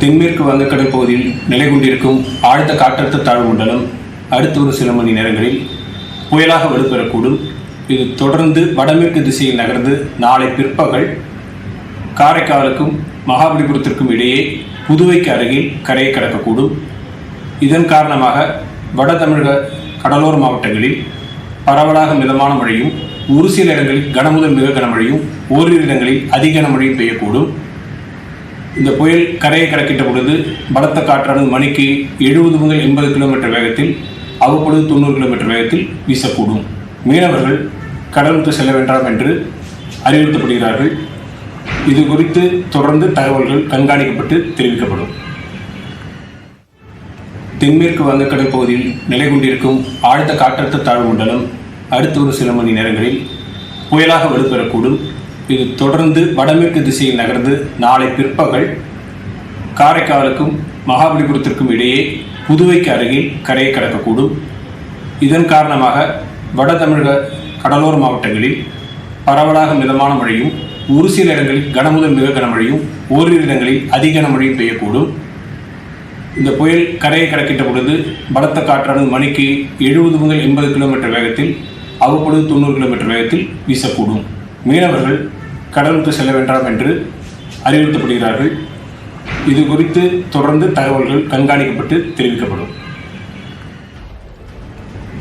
தென்மேற்கு வங்கக்கடல் பகுதியில் நிலை கொண்டிருக்கும் ஆழ்ந்த காற்றழுத்த தாழ்வு மண்டலம் அடுத்த ஒரு சில மணி நேரங்களில் புயலாக வலுப்பெறக்கூடும். இது தொடர்ந்து வடமேற்கு திசையில் நகர்ந்து நாளை பிற்பகல் காரைக்காலுக்கும் மகாபலிபுரத்திற்கும் இடையே புதுவைக்கு அருகில் கரையை கடக்கக்கூடும். இதன் காரணமாக வட தமிழக கடலோர மாவட்டங்களில் பரவலாக மிதமான மழையும், ஒரு சில இடங்களில் கனமுதல் மிக கனமழையும், ஓரிரு இடங்களில் அதிக கனமழையும் பெய்யக்கூடும். இந்த புயல் கரையை கடக்கின்ற பொழுது பலத்த காற்றானது மணிக்கு 70 முதல் 80 கிலோமீட்டர் வேகத்தில், அவ்வப்பொழுது 90 கிலோமீட்டர் வேகத்தில் வீசக்கூடும். மீனவர்கள் கடலுக்கு செல்ல வேண்டாம் என்று அறிவுறுத்தப்படுகிறார்கள். இது குறித்து தொடர்ந்து தகவல்கள் கண்காணிக்கப்பட்டு தெரிவிக்கப்படும். தென்மேற்கு வங்கக்கடல் பகுதியில் நிலை கொண்டிருக்கும் ஆழ்ந்த காற்றழுத்த தாழ்வு மண்டலம் அடுத்த ஒரு சில மணி நேரங்களில் புயலாக வலுப்பெறக்கூடும். இது தொடர்ந்து வடமேற்கு திசையில் நகர்ந்து நாளை பிற்பகல் காரைக்காலுக்கும் மகாபலிபுரத்திற்கும் இடையே புதுவைக்கு அருகில் கரையை கடக்கக்கூடும். இதன் காரணமாக வட தமிழக கடலோர மாவட்டங்களில் பரவலாக மிதமான மழையும், ஒரு சில இடங்களில் கனமுதல் மிக கனமழையும், ஓரிரு இடங்களில் அதிக கனமழையும் பெய்யக்கூடும். இந்த புயல் கரையை கடக்கின்ற பொழுது பலத்த காற்றானது மணிக்கு 70 முதல் 80 கிலோமீட்டர் வேகத்தில், அவ்வப்பொழுது 90 கிலோமீட்டர் வேகத்தில் வீசக்கூடும். மீனவர்கள் கடலுக்கு செல்ல வேண்டாம் என்று அறிவுறுத்தப்படுகிறார்கள். இது குறித்து தொடர்ந்து தகவல்கள் கண்காணிக்கப்பட்டு தெரிவிக்கப்படும்.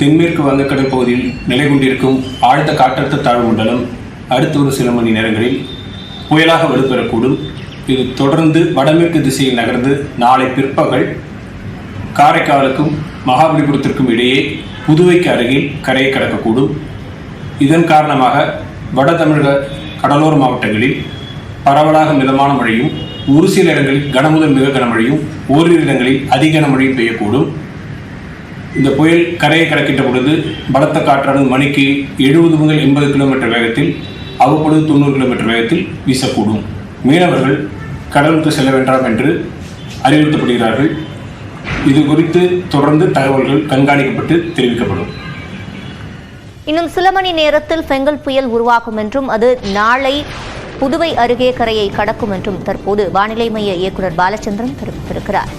தென்மேற்கு வங்கக்கடல் பகுதியில் நிலை கொண்டிருக்கும் ஆழ்ந்த காற்றழுத்த தாழ்வு மண்டலம் அடுத்த ஒரு சில மணி நேரங்களில் புயலாக வலுப்பெறக்கூடும். இது தொடர்ந்து வடமேற்கு திசையில் நகர்ந்து நாளை பிற்பகல் காரைக்காலுக்கும் மகாபலிபுரத்திற்கும் இடையே புதுவைக்கு அருகில் கரையை கடக்கக்கூடும். இதன் காரணமாக வட தமிழக கடலோர மாவட்டங்களில் பரவலாக மிதமான மழையும், ஒரு சில இடங்களில் கனமுதல் மிக கனமழையும், ஓரிரு இடங்களில் அதிக கனமழையும் பெய்யக்கூடும். இந்த புயல் கரையை கடக்கின்ற பொழுது பலத்த காற்றானது மணிக்கு 70 முதல் 80 கிலோமீட்டர் வேகத்தில், அவ்வப்பொழுது 90 கிலோமீட்டர் வேகத்தில் வீசக்கூடும். மீனவர்கள் கடலுக்கு செல்ல வேண்டாம் என்று அறிவுறுத்தப்படுகிறார்கள். இது குறித்து தொடர்ந்து தகவல்கள் கண்காணிக்கப்பட்டு தெரிவிக்கப்படும். இன்னும் சில மணி நேரத்தில் பெங்கல் புயல் உருவாகும் என்றும் அது நாளை புதுவை அருகே கரையை கடக்கும் என்றும் தற்போது வானிலை மைய இயக்குநர் பாலச்சந்திரன் தெரிவித்திருக்கிறார்.